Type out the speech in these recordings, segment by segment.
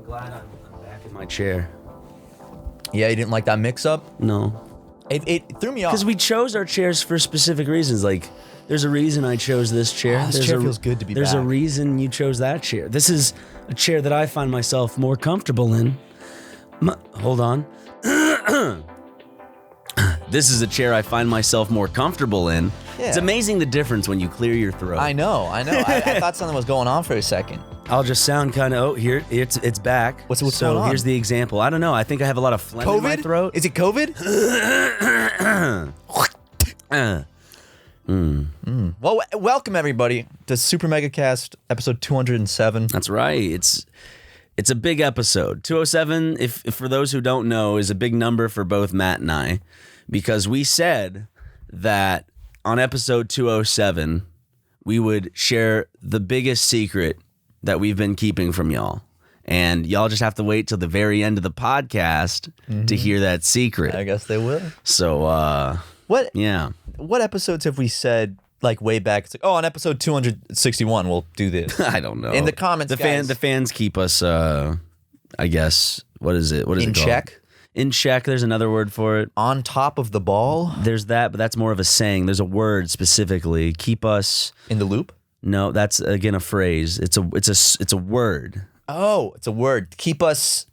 glad I'm back in my chair. Yeah, you didn't like that mix-up? No. It threw me off. Because we chose our chairs for specific reasons. Like, there's a reason I chose this chair. Oh, this chair feels good to be There's a back. reason you chose that chair. This is a chair that I find myself more comfortable in. Hold on. This is a chair I find myself more comfortable in. Yeah. It's amazing the difference when you clear your throat. I know. I thought something was going on for a second. I'll just sound kind of, oh, here, it's back. What's so going on? Here's the example. I don't know. I think I have a lot of phlegm in my throat. Is it COVID? Well, welcome everybody to SuperMegaCast, episode 207. That's right. It's a big episode. 207, if for those who don't know, is a big number for both Matt and I, because we said that on episode 207, we would share the biggest secret that we've been keeping from y'all. And y'all just have to wait till the very end of the podcast to hear that secret. I guess they will. So, What? yeah. What episodes have we said like way back? It's like, oh, on episode 261, we'll do this. I don't know. In the comments, guys. The fans keep us, I guess, what is it? What is In it called? check? In check. There's another word for it. On top of the ball? There's that, but that's more of a saying. There's a word specifically. Keep us. In the loop? No, that's again a phrase. It's a word. Oh, it's a word. Keep us.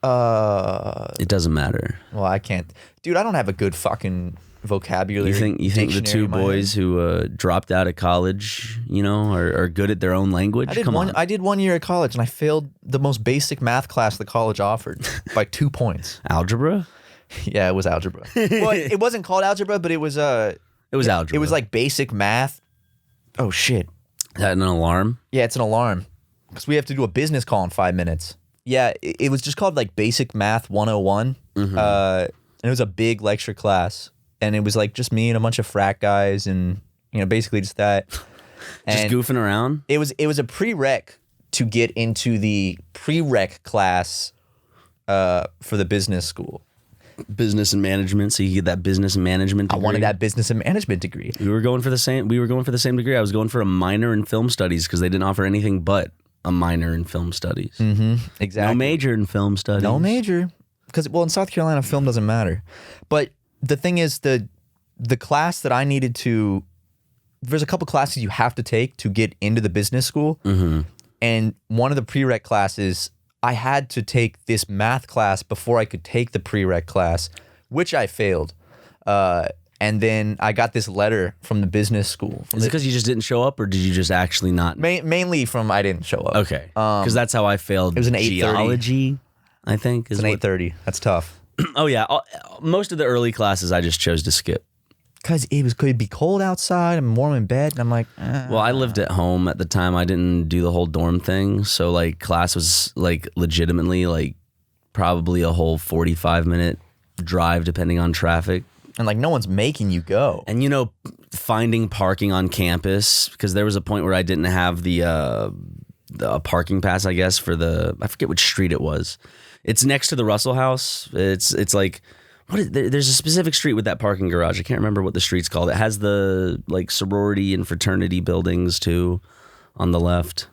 It doesn't matter. Well, I can't. Dude, I don't have a good fucking vocabulary. You think the two boys who dropped out of college, are good at their own language? Come on. I did 1 year at college and I failed the most basic math class the college offered by 2 points. Algebra? Yeah, it was algebra. Well, it wasn't called algebra, but it was It was algebra. It was like basic math. Oh shit. Is that an alarm? Yeah, it's an alarm. Because we have to do a business call in 5 minutes. Yeah, it was just called like Basic Math 101. And it was a big lecture class. And it was like just me and a bunch of frat guys and, basically just that. Just goofing around? It was a prereq to get into the prereq class for the business school. Business and management, so you get that business and management degree. I wanted that business and management degree. We were going for the same degree. I was going for a minor in film studies because they didn't offer anything but a minor in film studies. Exactly. No major in film studies. No major. Because, in South Carolina, film doesn't matter. But the thing is, the class that I needed to... There's a couple classes you have to take to get into the business school. And one of the prereq classes, I had to take this math class before I could take the prereq class, which I failed. And then I got this letter from the business school. Is it because you just didn't show up, or did you just actually not? Mainly from I didn't show up. Okay. Because that's how I failed. It was an 8:30. Geology, I think. It's an 8:30. That's tough. Oh, yeah. Most of the early classes I just chose to skip. Because could be cold outside. I'm warm in bed. And I'm like, Well, I lived at home at the time. I didn't do the whole dorm thing. So, class was, legitimately, probably a whole 45-minute drive, depending on traffic. And, no one's making you go. And, finding parking on campus, because there was a point where I didn't have the parking pass, I guess, I forget which street it was. It's next to the Russell House. It's like... there's a specific street with that parking garage. I can't remember what the street's called. It has the sorority and fraternity buildings too on the left.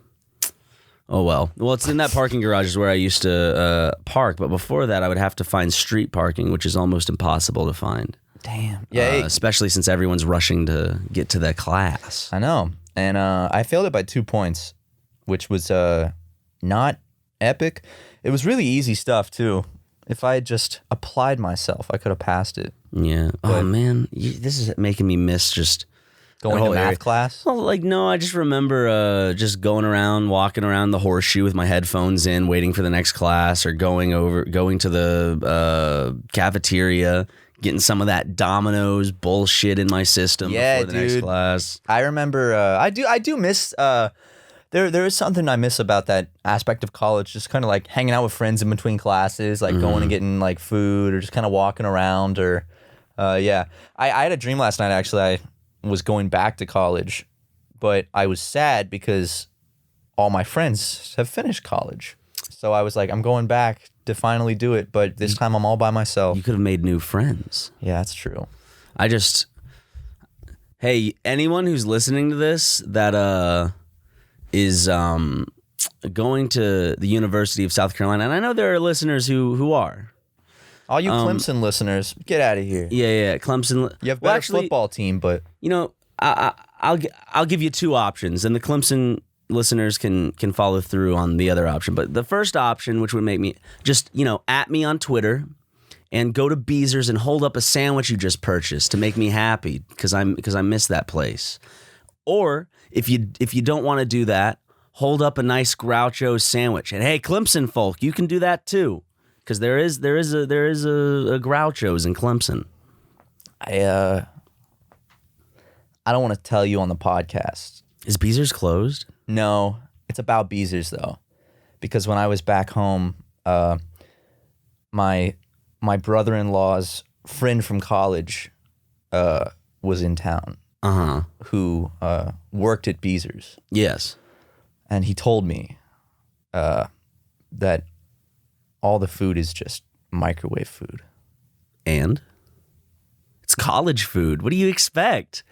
Oh well. Well, it's in that parking garage is where I used to park. But before that, I would have to find street parking, which is almost impossible to find. Damn. Yeah. Especially since everyone's rushing to get to that class. I know. And I failed it by 2 points, which was not epic. It was really easy stuff too. If I had just applied myself, I could have passed it. Yeah. Oh, man. This is making me miss just... Going to math class? Well, no, I just remember just going around, walking around the horseshoe with my headphones in, waiting for the next class, or going to the cafeteria, getting some of that Domino's bullshit in my system before the next class. I remember, I do miss... There is something I miss about that aspect of college, just kind of hanging out with friends in between classes, going and getting food or just kind of walking around or, yeah. I had a dream last night, actually. I was going back to college, but I was sad because all my friends have finished college. So I was like, I'm going back to finally do it, but this time I'm all by myself. You could have made new friends. Yeah, that's true. Hey, anyone who's listening to this that, is going to the University of South Carolina, and I know there are listeners who are. All you Clemson listeners, get out of here. Yeah, Clemson. You have a better football team, but I'll give you two options, and the Clemson listeners can follow through on the other option. But the first option, which would make me just at me on Twitter and go to Beezer's and hold up a sandwich you just purchased to make me happy because I miss that place. Or if you don't want to do that, hold up a nice Groucho's sandwich. And hey, Clemson folk, you can do that too, because there is a Groucho's in Clemson. I don't want to tell you on the podcast. Is Beezer's closed? No, it's about Beezer's though, because when I was back home, my brother-in-law's friend from college was in town. Who worked at Beezer's. Yes. And he told me that all the food is just microwave food. And? It's college food. What do you expect?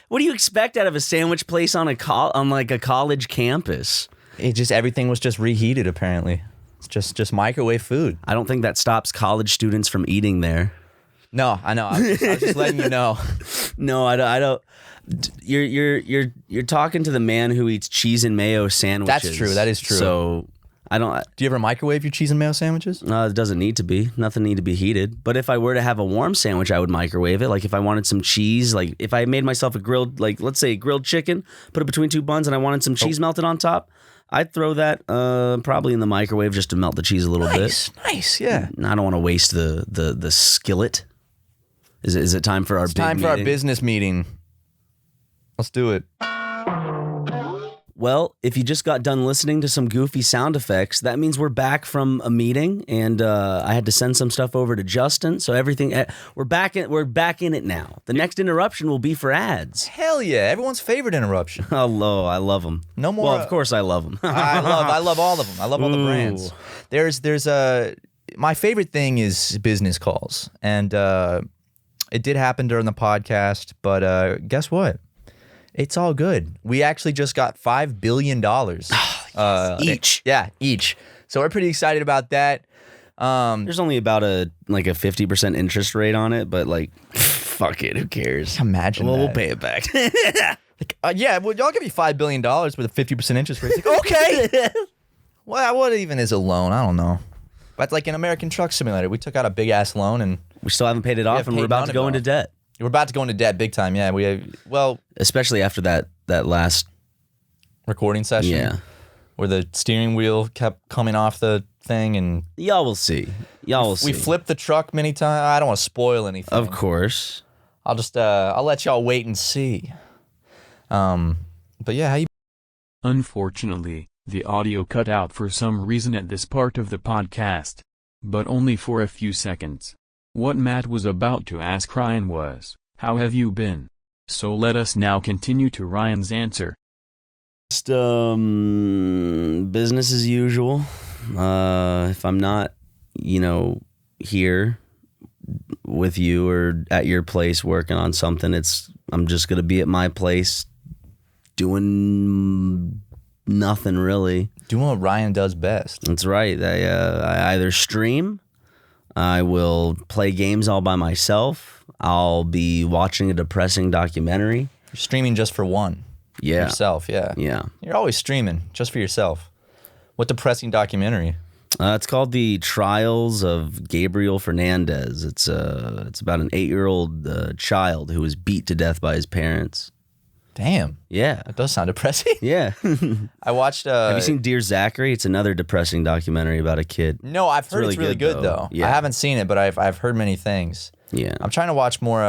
What do you expect out of a sandwich place on a college campus? Everything was just reheated apparently. It's just microwave food. I don't think that stops college students from eating there. No, I know. I was just letting you know. No, I don't. You're talking to the man who eats cheese and mayo sandwiches. That's true. That is true. So I don't. Do you ever microwave your cheese and mayo sandwiches? No, it doesn't need to be. Nothing need to be heated. But if I were to have a warm sandwich, I would microwave it. Like if I wanted some cheese, like if I made myself a grilled, like let's say grilled chicken, put it between two buns, and I wanted some cheese melted on top, I'd throw that probably in the microwave just to melt the cheese a little bit. Nice, yeah. I don't want to waste the skillet. Is it time for our big time for meeting? our business meeting? Let's do it. Well, if you just got done listening to some goofy sound effects, that means we're back from a meeting, and I had to send some stuff over to Justin. So everything we're back in it now. The next interruption will be for ads. Hell yeah! Everyone's favorite interruption. Hello, I love them. No more. Well, of course I love them. I love all of them. I love all the brands. There's my favorite thing is business calls, and it did happen during the podcast, but guess what? It's all good. We actually just got $5 billion. Each. Each. So we're pretty excited about that. There's only about a 50% interest rate on it, but fuck it, who cares? Imagine we'll that. pay it back. Well, y'all give me $5 billion with a 50% interest rate. It's like, okay. Well, what even is a loan? I don't know. But like an American Truck Simulator, we took out a big ass loan and we still haven't paid it off, and we're about to go into debt. We're about to go into debt big time. Yeah, especially after that last recording session. Yeah, where the steering wheel kept coming off the thing, and y'all will see. We flipped the truck many times. I don't want to spoil anything. Of course. I'll just I'll let y'all wait and see. But yeah, how you? Unfortunately, the audio cut out for some reason at this part of the podcast, but only for a few seconds. What Matt was about to ask Ryan was, "How have you been?" So let us now continue to Ryan's answer. Just business as usual. If I'm not, here with you or at your place working on something, I'm just gonna be at my place doing nothing really. Doing what Ryan does best. That's right. I either stream, I will play games all by myself, I'll be watching a depressing documentary. You're streaming just for one. Yeah. Yourself, yeah. Yeah. You're always streaming just for yourself. What depressing documentary? It's called The Trials of Gabriel Fernandez. It's about an 8-year-old child who was beat to death by his parents. Damn. Yeah. That does sound depressing. Yeah. I watched... Have you seen Dear Zachary? It's another depressing documentary about a kid. No, I've heard it's really good though. Yeah. I haven't seen it, but I've heard many things. Yeah. I'm trying to watch more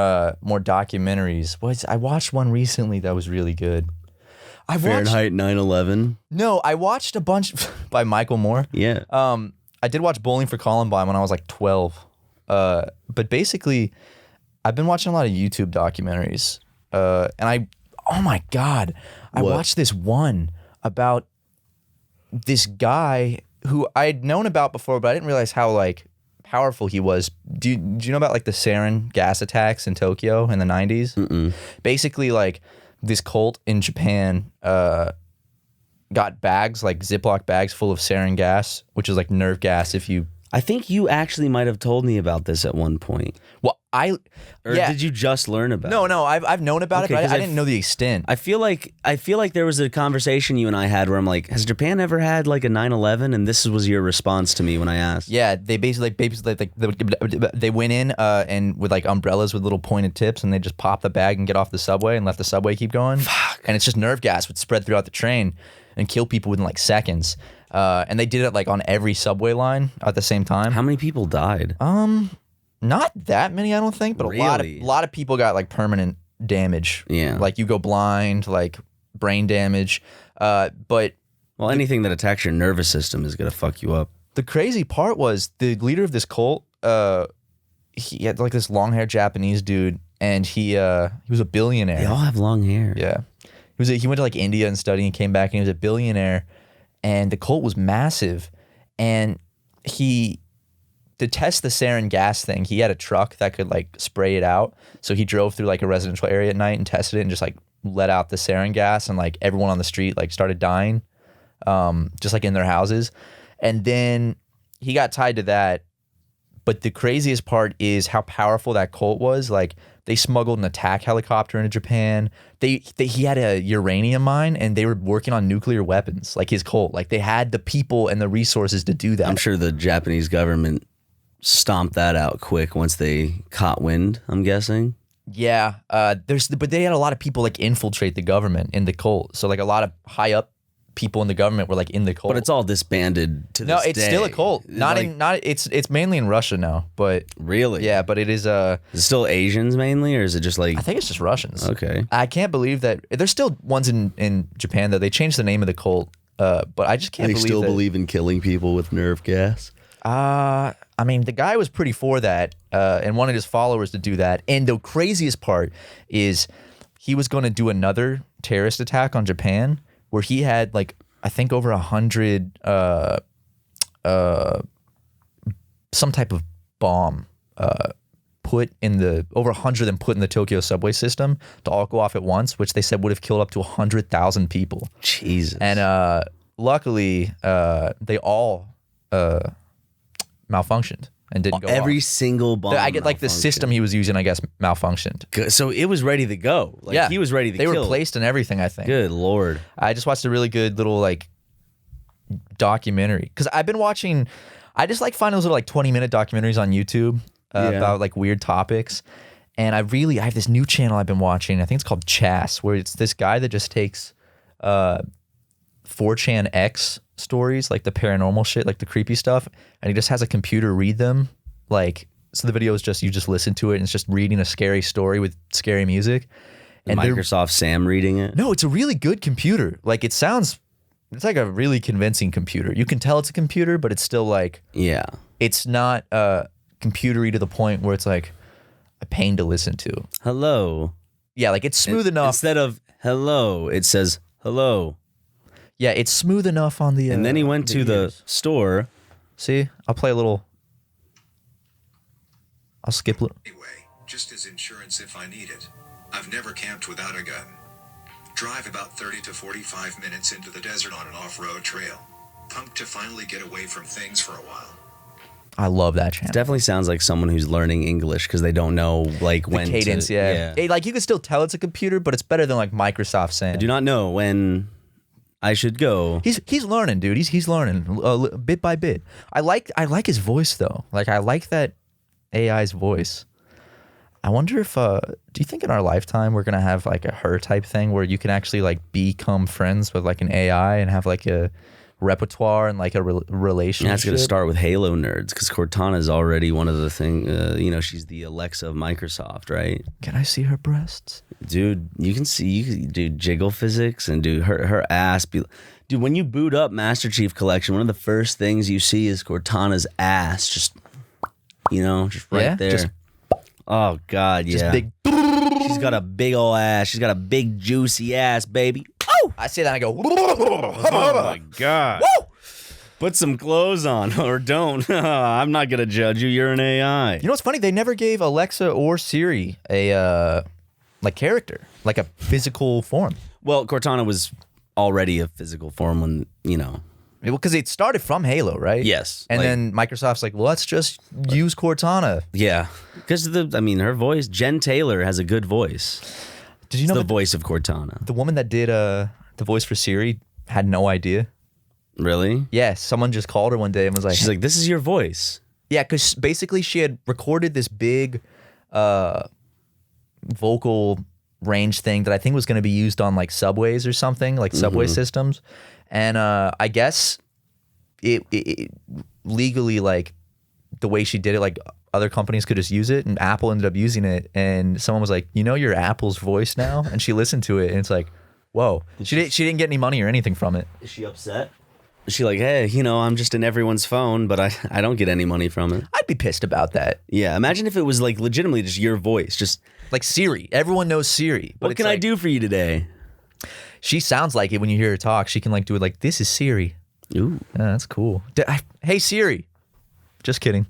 documentaries. I watched one recently that was really good. Fahrenheit 9/11. No, I watched a bunch by Michael Moore. Yeah. I did watch Bowling for Columbine when I was like 12. But basically, I've been watching a lot of YouTube documentaries. And oh my God, I watched this one about this guy who I had known about before, but I didn't realize how powerful he was. Do you know about the sarin gas attacks in Tokyo in the 90s? Mm-mm. Basically, this cult in Japan got bags, like Ziploc bags full of sarin gas, which is like nerve gas if you... I think you actually might have told me about this at one point. Well, did you just learn about it? No, I've known about it, but I didn't know the extent. I feel like there was a conversation you and I had where I'm like, has Japan ever had like a 9/11? And this was your response to me when I asked. Yeah, they basically they went in and with like umbrellas with little pointed tips, and they just pop the bag and get off the subway and let the subway keep going. Fuck. And it's just nerve gas would spread throughout the train and kill people within like seconds. And they did it like on every subway line at the same time. How many people died? Not that many, I don't think, but Really? a lot of people got like permanent damage. Yeah. Like you go blind, like brain damage. But Well, anything that attacks your nervous system is gonna fuck you up. the crazy part was the leader of this cult, he had like this long-haired Japanese dude, and he was a billionaire. They all have long hair. Yeah. He went to like India and studied and came back, and he was a billionaire, and the cult was massive. And to test the sarin gas thing, he had a truck that could like spray it out. So he drove through like a residential area at night and tested it and just like let out the sarin gas, and like everyone on the street like started dying, just like in their houses. And then he got tied to that. But the craziest part is how powerful that cult was. Like they smuggled an attack helicopter into Japan. He had a uranium mine, and they were working on nuclear weapons, like his cult. Like they had the people and the resources to do that. I'm sure the Japanese government stomped that out quick once they caught wind, I'm guessing. Yeah, but they had a lot of people like infiltrate the government in the cult. So like a lot of high up people in the government were like in the cult. But it's all disbanded to this no, it's day. still a cult. It's mainly in Russia now, but Really? yeah, but it is Is it still Asians mainly, or is it just like... I think it's just Russians. Okay. I can't believe that there's still ones in Japan though. They changed the name of the cult, but I just can't believe that. believe in killing people with nerve gas? I mean, the guy was pretty for that, and wanted his followers to do that. And the craziest part is he was going to do another terrorist attack on Japan, where he had like I think over 100 some type of bomb put in over 100 of them put in the Tokyo subway system to all go off at once, which they said would have killed up to 100,000 people. Jesus. And luckily, they all malfunctioned and didn't go Every off. single bomb. I get like the system he was using, I guess, malfunctioned. Good. So it was ready to go. Like, Yeah, he was ready to They kill. replaced and everything, I think. Good Lord. I just watched a really good little like documentary because I've been watching. I just like find those little like 20-minute documentaries on YouTube about like weird topics. And I have this new channel I've been watching. I think it's called Chas, where it's this guy that just takes 4chan X stories, like the paranormal shit, like the creepy stuff, and he just has a computer read them. Like, so the video is just, you just listen to it, and it's just reading a scary story with scary music. And Microsoft Sam reading it? No, it's a really good computer. Like, it's like a really convincing computer. You can tell it's a computer, but it's still like, Yeah. it's not computery to the point where it's like a pain to listen to. Hello. Yeah, like it's smooth enough. Instead of hello, it says hello. Yeah, it's smooth enough on the. And then he went to the ears. store. See, I'll play a little. I'll skip. Anyway, just as insurance if I need it. I've never camped without a gun. Drive about 30 to 45 minutes into the desert on an off-road trail. Pumped to finally get away from things for a while. I love that channel. Definitely sounds like someone who's learning English because they don't know like when Cadence, to, yeah. Hey, like you can still tell it's a computer, but it's better than like Microsoft saying. I do not know when I should go. He's learning, dude. He's learning bit by bit. I like his voice though. Like I like that AI's voice. I wonder if do you think in our lifetime we're gonna have like a her type thing where you can actually like become friends with like an AI and have like a repertoire and like a relationship? That's going to start with Halo nerds because Cortana is already one of the things. She's the Alexa of Microsoft, right? Can I see her breasts? Dude, you can see, you can do jiggle physics and do her ass. Dude, when you boot up Master Chief Collection, one of the first things you see is Cortana's ass, just right there. Just, oh God, yeah. Just big. She's got a big old ass. She's got a big juicy ass, baby. I say that and I go. Oh my God. Woo! Put some clothes on or don't. I'm not going to judge you. You're an AI. You know what's funny? They never gave Alexa or Siri a like character, like a physical form. Well, Cortana was already a physical form when, you know. Well, because it started from Halo, right? Yes. And like, then Microsoft's like, well, let's just use Cortana. Yeah. Because her voice, Jen Taylor has a good voice. Did you know the that voice of Cortana? the woman that did the voice for Siri had no idea? Really? Yeah, someone just called her one day and was like, She's like, this is your voice. yeah, because basically she had recorded this big vocal range thing that I think was going to be used on like subways or something, like subway systems. And I guess it legally, like the way she did it, like other companies could just use it, and Apple ended up using it. And someone was like, you know, you're Apple's voice now. And she listened to it, and it's like, whoa. She didn't get any money or anything from it. Is she upset? Is she like, hey, you know, I'm just in everyone's phone, but I don't get any money from it? I'd be pissed about that. Yeah, imagine if it was like legitimately just your voice. Just Like Siri, everyone knows Siri. But what can I do for you today? She sounds like it when you hear her talk. She can like do it like, this is Siri. Ooh, Yeah, that's cool. Hey Siri. Just kidding.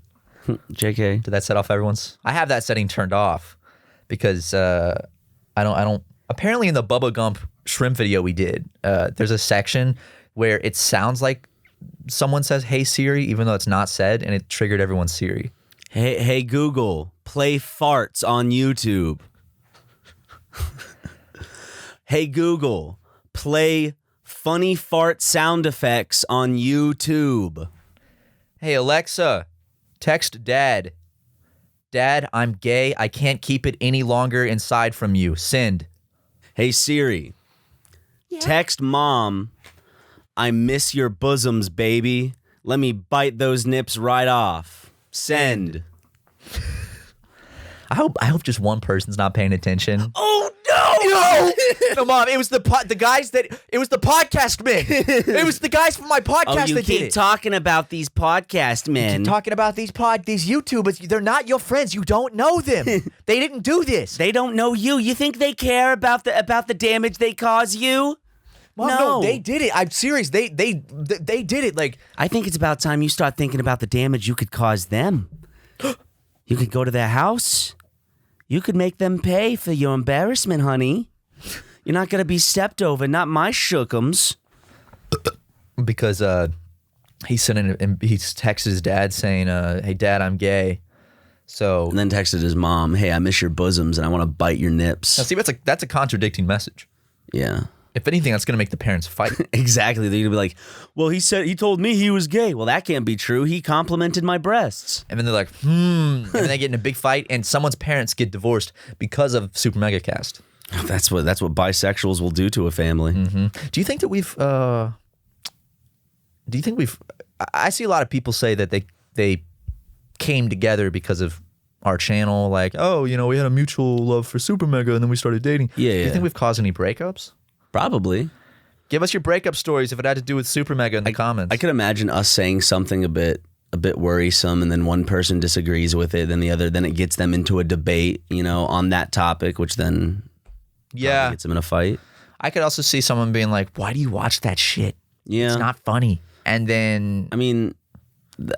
JK. Did that set off everyone's? I have that setting turned off because I don't. Apparently, in the Bubba Gump shrimp video we did, there's a section where it sounds like someone says "Hey Siri," even though it's not said, and it triggered everyone's Siri. Hey Google, play farts on YouTube. Hey Google, play funny fart sound effects on YouTube. Hey Alexa, text Dad. Dad, I'm gay. I can't keep it any longer inside from you. Send. Hey Siri, text Mom. I miss your bosoms, baby. Let me bite those nips right off. Send. I hope just one person's not paying attention. Oh no! No, Mom, it was the guys that it was the podcast men. It was the guys from my podcast Oh, you that did keep it. talking about these podcast men. Talking about these YouTubers, they're not your friends. You don't know them. They didn't do this. They don't know you. You think they care about the damage they cause you? Mom, no, they did it. I'm serious. They did it. Like, I think it's about time you start thinking about the damage you could cause them. You could go to their house. You could make them pay for your embarrassment, honey. You're not going to be stepped over, not my shookums. because he sent in, he texted his dad saying, "Hey, Dad, I'm gay." So And then texted his mom, hey, I miss your bosoms and I want to bite your nips. now, see, that's a contradicting message. Yeah. If anything, that's going to make the parents fight. Exactly. They're going to be like, well, he told me he was gay. Well, that can't be true. He complimented my breasts. And then they're like, and then they get in a big fight, and someone's parents get divorced because of SuperMegaCast. That's what bisexuals will do to a family. Mm-hmm. Do you think that I see a lot of people say that they came together because of our channel, like, oh, you know, we had a mutual love for SuperMega and then we started dating. Yeah, Do you yeah. think we've caused any breakups? Probably. Give us your breakup stories if it had to do with SuperMega in the comments. I could imagine us saying something a bit worrisome, and then one person disagrees with it, then it gets them into a debate, you know, on that topic, which then probably gets them in a fight. I could also see someone being like, why do you watch that shit? Yeah. It's not funny. And then I mean,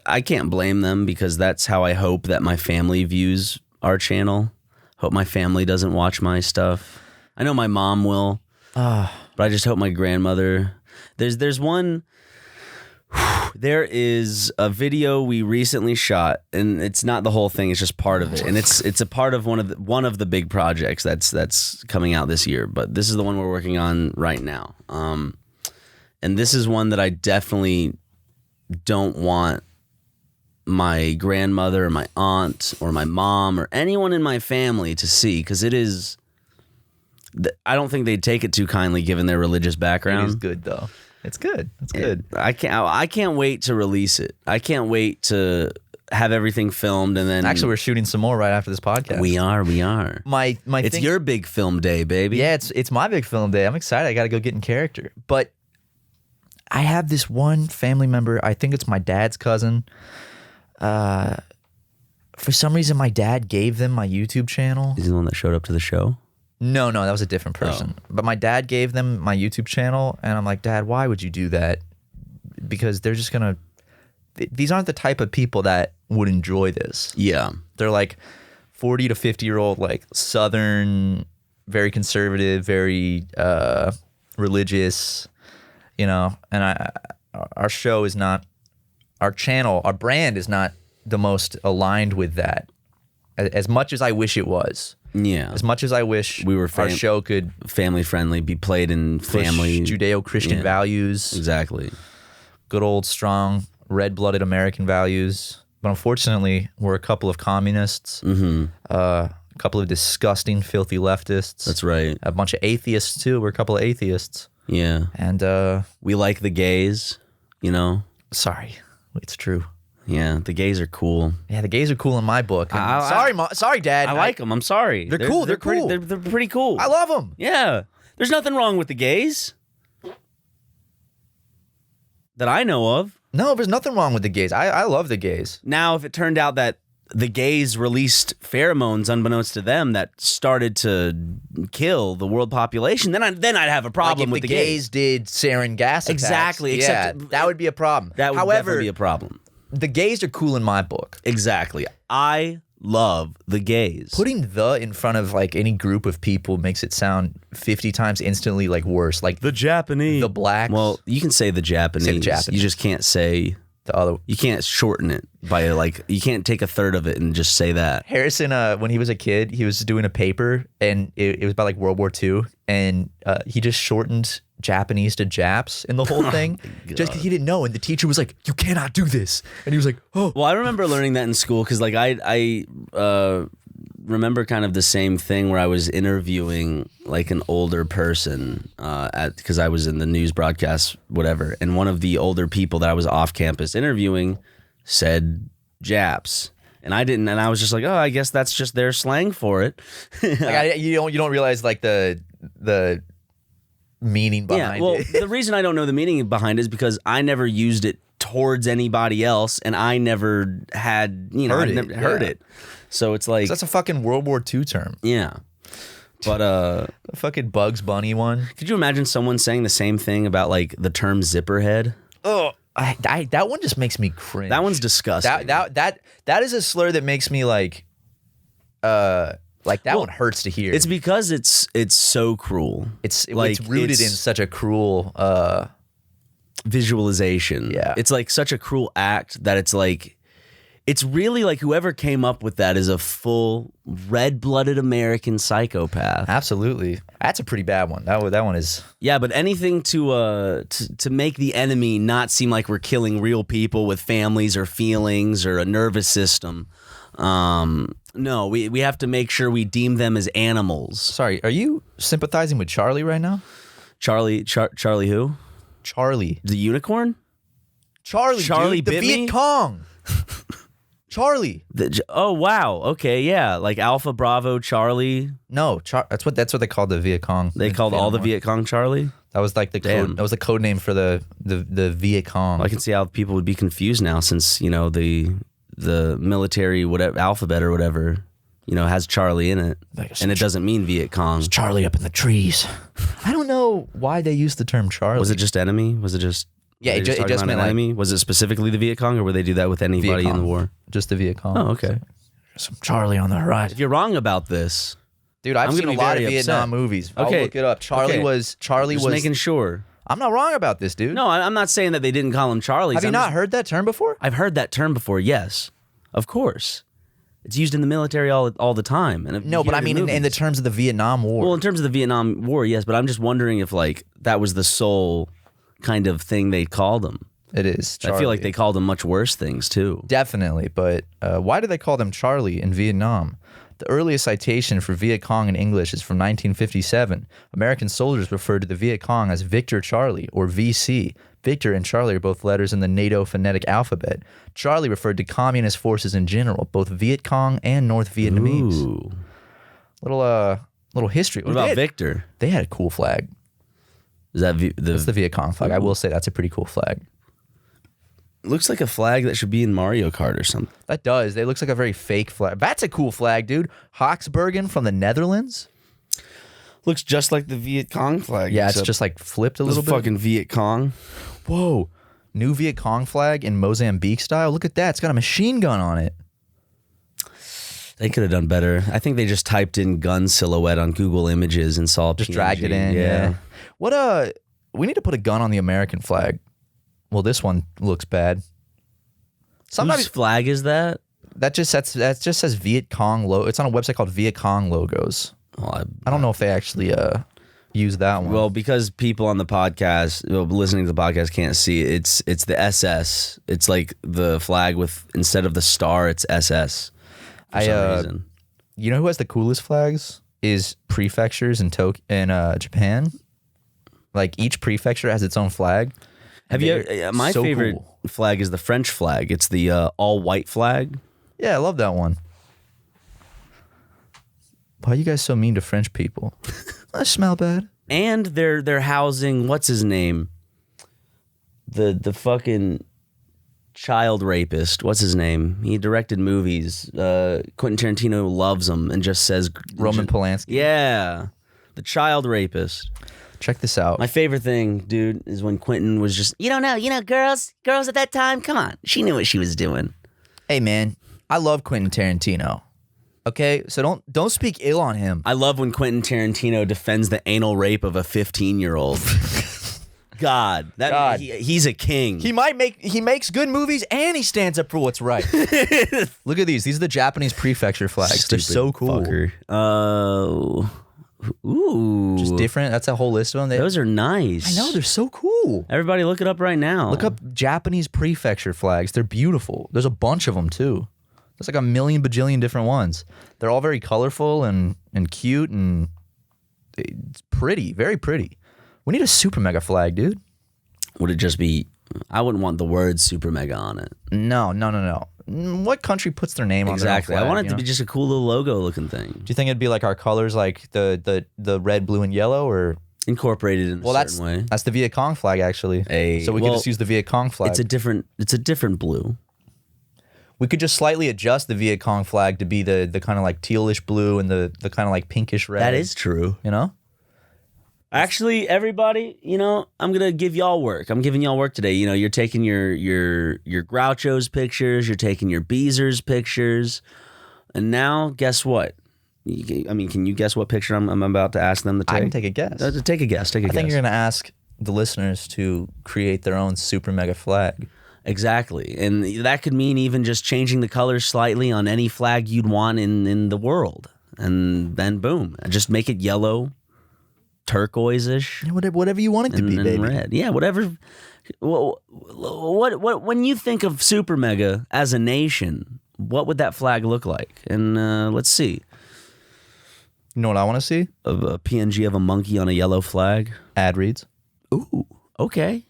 I can't blame them because that's how I hope that my family views our channel. Hope my family doesn't watch my stuff. I know my mom will, but I just hope my grandmother. There's one. There is a video we recently shot, and it's not the whole thing. It's just part of it, and it's a part of one of the big projects that's coming out this year. But this is the one we're working on right now. And this is one that I definitely don't want my grandmother or my aunt or my mom or anyone in my family to see, because it is. I don't think they'd take it too kindly given their religious background. it is good, though. It's good. It's good. I can't wait to release it. I can't wait to have everything filmed, and then Actually, we're shooting some more right after this podcast. we are. My It's thing, your big film day, baby. Yeah, it's my big film day. I'm excited. I got to go get in character. But I have this one family member. I think it's my dad's cousin. For some reason, my dad gave them my YouTube channel. Is he the one that showed up to the show? No, that was a different person. But my dad gave them my YouTube channel, and I'm like, Dad, why would you do that? Because they're just gonna. These aren't the type of people that would enjoy this. Yeah. They're like 40 to 50-year-old, like Southern, very conservative, very religious. you know, and our show is not, our channel, our brand is not the most aligned with that. As much as I wish it was. Yeah. As much as I wish we were our show could family friendly, be played in family Judeo-Christian values. Exactly. Good old strong red-blooded American values. But unfortunately, we're a couple of communists, a couple of disgusting, filthy leftists. That's right. A bunch of atheists too. We're a couple of atheists. Yeah. And we like the gays, you know? Sorry, it's true. Yeah, the gays are cool. Yeah, the gays are cool in my book. Sorry, Dad. I like them. I'm sorry. They're cool. They're cool. They're pretty cool. I love them. Yeah. There's nothing wrong with the gays that I know of. No, there's nothing wrong with the gays. I love the gays. Now, if it turned out that the gays released pheromones unbeknownst to them that started to kill the world population, then I'd have a problem with the the gays did sarin gas attacks. Exactly. Yeah, Except that would be a problem. That would definitely be a problem. The gays are cool in my book. Exactly. I love the gays. Putting "the" in front of like any group of people makes it sound 50 times instantly like worse. Like the Japanese, the blacks. Well, you can say the Japanese. Say the Japanese. You just can't say the other. You can't shorten it by like. You can't take a third of it and just say that. Harrison, when he was a kid, he was doing a paper and it was about like World War II, and he just shortened Japanese to Japs in the whole thing, just because he didn't know. And the teacher was like, "You cannot do this," and he was like, "Oh." Well, I remember learning that in school because like I remember kind of the same thing where I was interviewing like an older person because I was in the news broadcast, whatever, and one of the older people that I was off campus interviewing said Japs. And I didn't, and I was just like, oh, I guess that's just their slang for it. Like you don't realize like the meaning behind it. The reason I don't know the meaning behind it is because I never used it towards anybody else, and I never had, heard it. So it's like, that's a fucking World War II term. Yeah. But the fucking Bugs Bunny one. Could you imagine someone saying the same thing about like the term zipperhead? Oh, that one just makes me cringe. That one's disgusting. That is a slur that makes me like that one hurts to hear. It's because it's so cruel. It's rooted in such a cruel visualization. Yeah. It's like such a cruel act that it's like, it's really like whoever came up with that is a full red-blooded American psychopath. Absolutely. That's a pretty bad one. That one is. Yeah, but anything to make the enemy not seem like we're killing real people with families or feelings or a nervous system. No, we have to make sure we deem them as animals. Sorry, are you sympathizing with Charlie right now? Charlie who? Charlie. The unicorn? Charlie, bit the me? Viet Cong. Charlie. Oh wow. Okay, yeah, like Alpha Bravo Charlie. No, that's what they called the Viet Cong. They called all the Viet Cong Charlie. That was like the code. That was the code name for the Viet Cong. Well, I can see how people would be confused now, since the military whatever alphabet or whatever has Charlie in it, and it doesn't mean Viet Cong. It's Charlie up in the trees. I don't know why they used the term Charlie. Was it just enemy? Was it just? Yeah, it just meant enemy. Was it specifically the Viet Cong, or would they do that with anybody in the war? Just the Viet Cong. Oh, okay. Some Charlie on the horizon. If you're wrong about this, dude, I've seen a lot of Vietnam movies. I'll look it up. Charlie was making sure. I'm not wrong about this, dude. No, I'm not saying that they didn't call him Charlie. Have you not heard that term before? I've heard that term before. Yes, of course. It's used in the military all the time. And no, but I mean in the terms of the Vietnam War. Well, in terms of the Vietnam War, yes. But I'm just wondering if like that was the sole kind of thing they called him. It is. Charlie. I feel like they called him much worse things too. Definitely, but why do they call them Charlie in Vietnam? The earliest citation for Viet Cong in English is from 1957. American soldiers referred to the Viet Cong as Victor Charlie, or VC. Victor and Charlie are both letters in the NATO phonetic alphabet. Charlie referred to communist forces in general, both Viet Cong and North Vietnamese. Ooh. Little history. What about Victor? They had a cool flag. Is that that's the Viet Cong flag? I will say that's a pretty cool flag. Looks like a flag that should be in Mario Kart or something. That does. It looks like a very fake flag. That's a cool flag, dude. Hoxbergen from the Netherlands. Looks just like the Viet Cong flag. Yeah, it's just like flipped a little bit. Fucking Viet Cong. Whoa. New Viet Cong flag in Mozambique style. Look at that. It's got a machine gun on it. They could have done better. I think they just typed in gun silhouette on Google Images and saw just PNG. dragged it in. Yeah. What We need to put a gun on the American flag. Well, this one looks bad. Whose flag is that? That just says Viet Cong logo. It's on a website called Viet Cong Logos. Well, I don't know if they actually use that one. Well, because people on the podcast, listening to the podcast, can't see it, it's the SS. It's like the flag with, instead of the star, it's SS. For some reason. You know who has the coolest flags? Is prefectures in Japan. Like each prefecture has its own flag. Have you? My favorite flag is the French flag. It's the all white flag. Yeah, I love that one. Why are you guys so mean to French people? I smell bad. And they're housing, what's his name? The fucking child rapist. What's his name? He directed movies. Quentin Tarantino loves him and just says Roman Polanski. Yeah, the child rapist. Check this out. My favorite thing, dude, is when Quentin was just, you don't know, girls at that time, come on. She knew what she was doing. Hey, man, I love Quentin Tarantino. Okay, so don't speak ill on him. I love when Quentin Tarantino defends the anal rape of a 15-year-old. God, he's a king. He makes good movies and he stands up for what's right. Look at these. These are the Japanese prefecture flags. They're so cool. Ooh. Just different. That's a whole list of them. Those are nice. I know, they're so cool. Everybody look it up right now. Look up Japanese prefecture flags. They're beautiful. There's a bunch of them too. There's like a million bajillion different ones. They're all very colorful and cute and it's pretty, very pretty. We need a super mega flag, dude. Would it just be, I wouldn't want the word super mega on it. No. What country puts their name on their own flag? I want it to be just a cool little logo looking thing. Do you think it'd be like our colors, like the red, blue, and yellow, or incorporated in a certain way? That's the Viet Cong flag, actually. So we could just use the Viet Cong flag. It's a different blue. We could just slightly adjust the Viet Cong flag to be the kind of like tealish blue and the kind of like pinkish red. That is true. You know? Actually, everybody, I'm gonna give y'all work. I'm giving y'all work today. You're taking your Groucho's pictures, you're taking your Beezer's pictures, and now guess what? Can you guess what picture I'm about to ask them to take? I can take a guess. Take a guess. I think you're gonna ask the listeners to create their own super mega flag. Exactly, and that could mean even just changing the colors slightly on any flag you'd want in the world, and then boom, just make it yellow, turquoise-ish, whatever you want it to be, baby. Red, yeah, whatever. What when you think of Super Mega as a nation, what would that flag look like? And let's see. You know what I want to see? A PNG of a monkey on a yellow flag. Ad reads. Ooh, okay.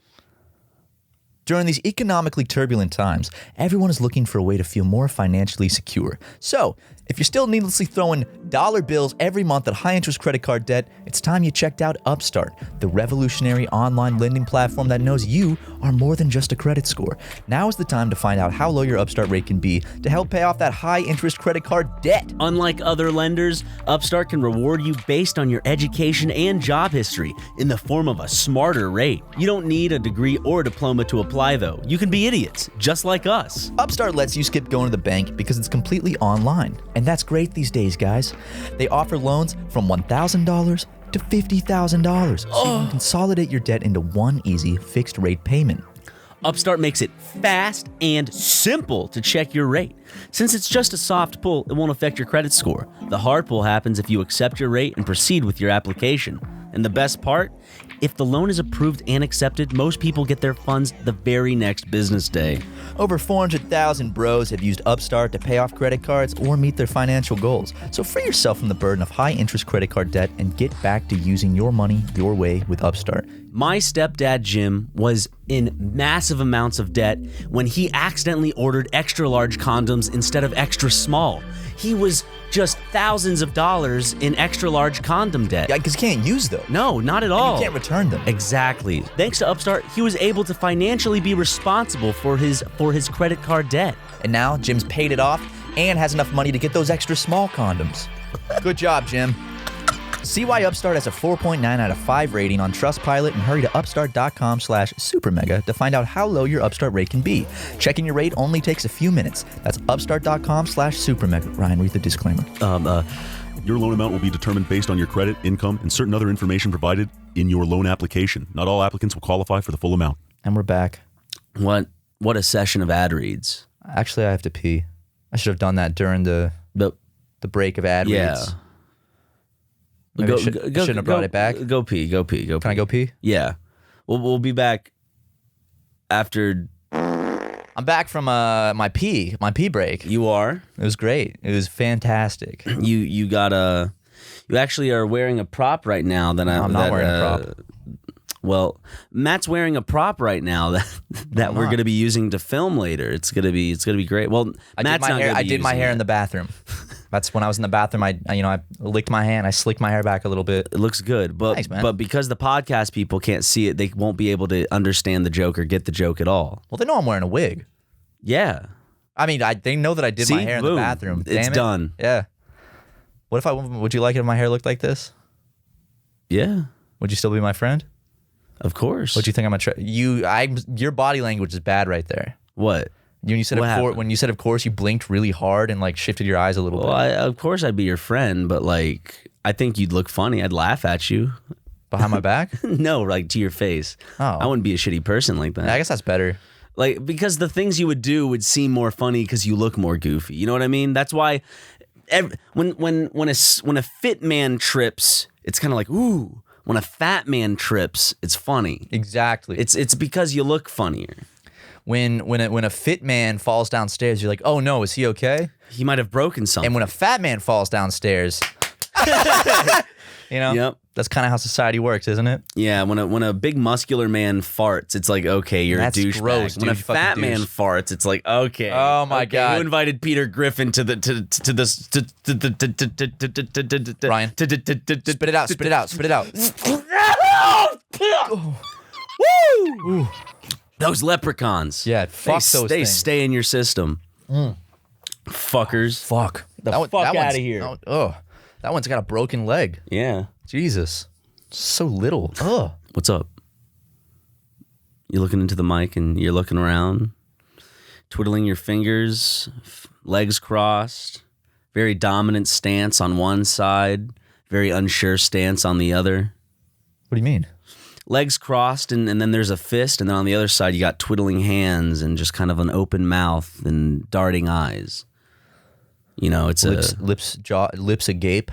During these economically turbulent times, everyone is looking for a way to feel more financially secure. So, if you're still needlessly throwing dollar bills every month at high-interest credit card debt, it's time you checked out Upstart, the revolutionary online lending platform that knows you are more than just a credit score. Now is the time to find out how low your Upstart rate can be to help pay off that high-interest credit card debt. Unlike other lenders, Upstart can reward you based on your education and job history in the form of a smarter rate. You don't need a degree or diploma to apply, though. You can be idiots, just like us. Upstart lets you skip going to the bank because it's completely online. And that's great these days, guys. They offer loans from $1,000 to $50,000, so you can consolidate your debt into one easy fixed rate payment. Upstart makes it fast and simple to check your rate. Since it's just a soft pull, it won't affect your credit score. The hard pull happens if you accept your rate and proceed with your application. And the best part? If the loan is approved and accepted, most people get their funds the very next business day. Over 400,000 bros have used Upstart to pay off credit cards or meet their financial goals. So free yourself from the burden of high-interest credit card debt and get back to using your money your way with Upstart. My stepdad, Jim, was in massive amounts of debt when he accidentally ordered extra large condoms instead of extra small. He was just thousands of dollars in extra large condom debt. Yeah, because you can't use them. No, not at all. And you can't return them. Exactly. Thanks to Upstart, he was able to financially be responsible for his credit card debt. And now Jim's paid it off and has enough money to get those extra small condoms. Good job, Jim. See why Upstart has a 4.9 out of 5 rating on Trustpilot and hurry to upstart.com/supermega to find out how low your Upstart rate can be. Checking your rate only takes a few minutes. That's upstart.com/supermega. Ryan, read the disclaimer. Your loan amount will be determined based on your credit, income, and certain other information provided in your loan application. Not all applicants will qualify for the full amount. And we're back. What a session of ad reads. Actually, I have to pee. I should have done that during the break of ad reads. Maybe I shouldn't have brought it back. Go pee. Can I go pee? Yeah. We'll be back after. I'm back from my pee break. You are? It was great. It was fantastic. You actually are wearing a prop right now I'm not wearing a prop. Well, Matt's wearing a prop right now that we're going to be using to film later. It's gonna be great. Well, I did my hair in the bathroom. That's when I was in the bathroom. I licked my hand. I slicked my hair back a little bit. It looks good, but Thanks, man. But because the podcast people can't see it, they won't be able to understand the joke or get the joke at all. Well, they know I'm wearing a wig. Yeah. I mean, they know that I did my hair in the bathroom. It's done. Yeah. Would you like it if my hair looked like this? Yeah. Would you still be my friend? Of course. What do you think I'm gonna your body language is bad right there. What? When you said of course, you blinked really hard and like shifted your eyes a little bit. Of course I'd be your friend, but like I think you'd look funny. I'd laugh at you. Behind my back? No, like to your face. Oh. I wouldn't be a shitty person like that. Yeah, I guess that's better. Like, because the things you would do would seem more funny because you look more goofy. You know what I mean? That's why when a fit man trips, it's kind of like, ooh. When a fat man trips, it's funny. Exactly. It's because you look funnier. When a fit man falls downstairs, you're like, oh no, is he okay? He might have broken something. And when a fat man falls downstairs, Yep. That's kind of how society works, isn't it? Yeah, when a big muscular man farts, it's like, okay, you're That's a douchebag. gross, When dude, a you fucking fat douche. man farts, it's like, okay. Oh my okay, God. Who invited Peter Griffin to this? Ryan, spit it out, spit it out, spit it out. Woo! Those leprechauns. Yeah, fuck those They things. stay in your system. Fuckers. Fuck. The fuck outta here. That one's got a broken leg. Yeah. Jesus. So little. Ugh. What's up? You're looking into the mic and you're looking around, twiddling your fingers, legs crossed, very dominant stance on one side, very unsure stance on the other. What do you mean? Legs crossed and then there's a fist, and then on the other side you got twiddling hands and just kind of an open mouth and darting eyes. You know, it's lips agape.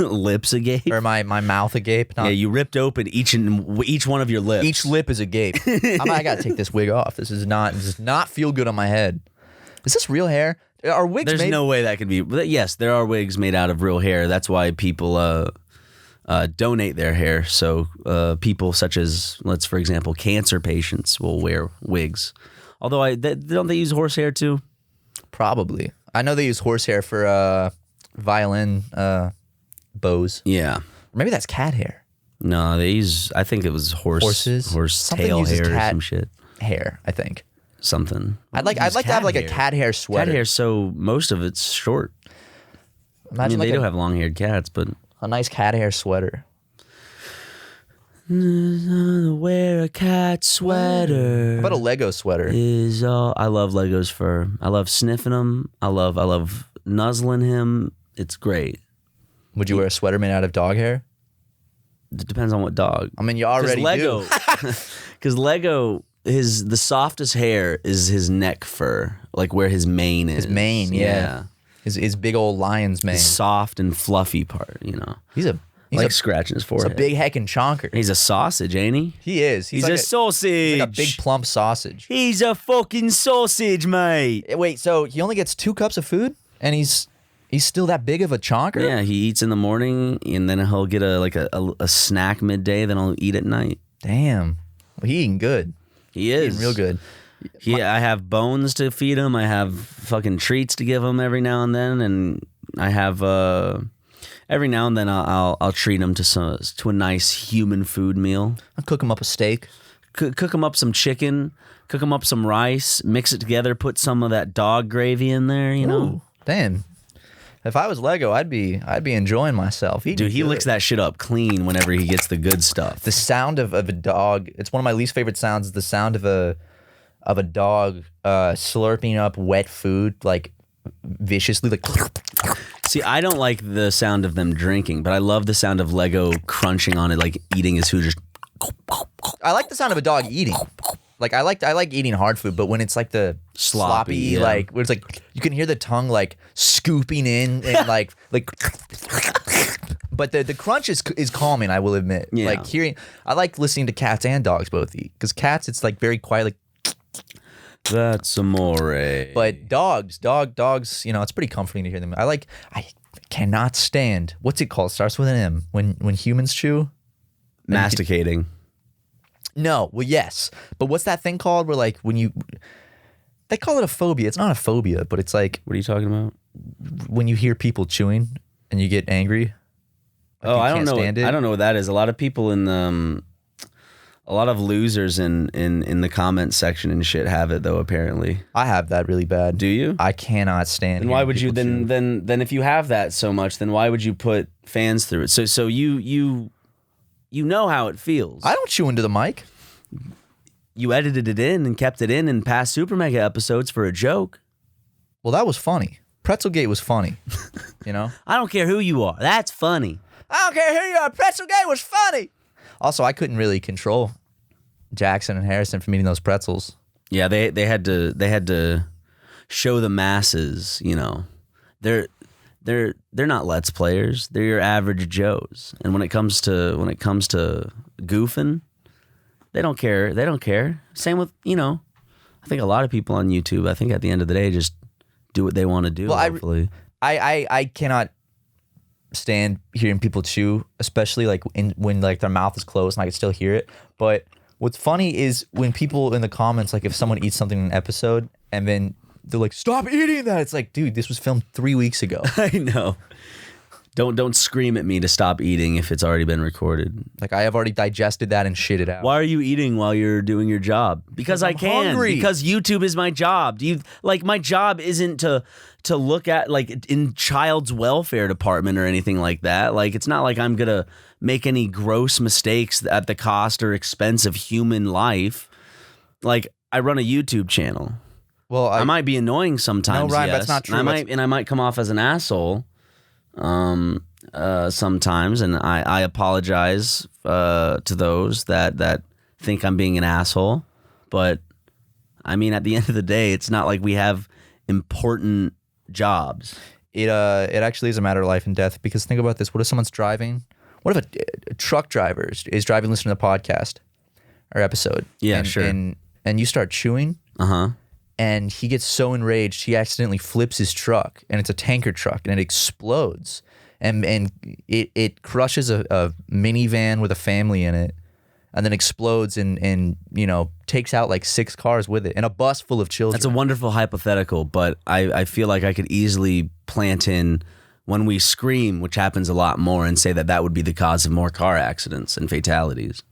Lips agape? Or my mouth agape. Yeah, you ripped open each one of your lips. Each lip is agape. I gotta take this wig off. This does not feel good on my head. Is this real hair? Are wigs There's made? no way that could be. Yes, there are wigs made out of real hair. That's why people donate their hair. So people such as, for example, cancer patients will wear wigs. Although don't they use horsehair too? Probably. I know they use horsehair for violin bows. Yeah. Or maybe that's cat hair. No, they use. I think it was horse Something tail uses hair or cat some shit. Hair, I think. Something. I'd like to have like a cat hair sweater. Cat hair, so most of it's short. Imagine they do have long-haired cats, but a nice cat hair sweater. Wear a cat sweater. How about a Lego sweater? I love Lego's fur. I love sniffing him. I love nuzzling him. It's great. Would you wear a sweater made out of dog hair? It depends on what dog. I mean, you already Lego, do. Because Lego, the softest hair is his neck fur, like where his mane is. His mane, yeah. His big old lion's mane. The soft and fluffy part, you know. He's scratching his forehead. He's a big heckin' chonker. He's a sausage, ain't he? He is. He's like a sausage. He's like a big plump sausage. He's a fucking sausage, mate. Wait, so he only gets 2 cups of food, and he's still that big of a chonker? Yeah, he eats in the morning, and then he'll get a snack midday, then he'll eat at night. Damn. Well, he eating good. He is. Eating real good. I have bones to feed him. I have fucking treats to give him every now and then, and I have every now and then I'll treat him to a nice human food meal. I'll cook him up a steak. Cook him up some chicken. Cook him up some rice. Mix it together. Put some of that dog gravy in there. You know. Ooh, damn. If I was Lego, I'd be enjoying myself. Dude, he licks that shit up clean whenever he gets the good stuff. The sound of a dog. It's one of my least favorite sounds. Is the sound of a dog slurping up wet food like viciously, like. See, I don't like the sound of them drinking, but I love the sound of Lego crunching on it, like eating his food. Just I like the sound of a dog eating. Like I like eating hard food, but when it's like the sloppy yeah. like where it's like you can hear the tongue like scooping in and like. But the crunch is calming, I will admit. Yeah. Like I like listening to cats and dogs both eat because cats it's like very quiet, like. That's amore. But dogs, it's pretty comforting to hear them. I cannot stand what's it called? Starts with an M. When humans chew, Masticating. No, well, yes, but what's that thing called? Where like they call it a phobia. It's not a phobia, but it's like What are you talking about? when you hear people chewing and you get angry. Like Oh, you I don't can't know. stand it. I don't know what that is. A lot of people a lot of losers in the comment section and shit have it though. Apparently, I have that really bad. do you? I cannot stand. And why hearing would you people chew. then if you have that so much, then why would you put fans through it? So you know how it feels. I don't chew into the mic. You edited it in and kept it in past Super Mega episodes for a joke. Well, that was funny. Pretzelgate was funny. You know. I don't care who you are. That's funny. I don't care who you are. Pretzelgate was funny. Also, I couldn't really control Jackson and Harrison from eating those pretzels. Yeah, they had to show the masses, you know. They're not Let's Players. They're your average Joes. And when it comes to goofing, they don't care. They don't care. Same with, you know, I think a lot of people on YouTube, I think at the end of the day just do what they want to do, Well, hopefully. I cannot stand hearing people chew, especially like when like their mouth is closed and I can still hear it. But what's funny is when people in the comments, like if someone eats something in an episode and then they're like, "Stop eating that!" It's like, dude, this was filmed 3 weeks ago. I know. Don't scream at me to stop eating if it's already been recorded. Like I have already digested that and shit it out. Why are you eating while you're doing your job? Because I I'm can. hungry. Because YouTube is my job. My job isn't to look at like in child's welfare department or anything like that. Like it's not like I'm gonna make any gross mistakes at the cost or expense of human life. Like I run a YouTube channel. Well, I might be annoying sometimes. No, Ryan, yes, that's not true. And I might come off as an asshole. Sometimes, and I apologize to those that think I'm being an asshole, but I mean at the end of the day, it's not like we have important jobs. It actually is a matter of life and death because think about this: what if someone's driving? What if a truck driver is driving, listening to the podcast or episode? Yeah, and, sure. And you start chewing. And he gets so enraged, he accidentally flips his truck, and it's a tanker truck, and it explodes, and it crushes a minivan with a family in it, and then explodes and you know takes out like 6 cars with it, and a bus full of children. That's a wonderful hypothetical, but I feel like I could easily plant in when we scream, which happens a lot more, and say that would be the cause of more car accidents and fatalities.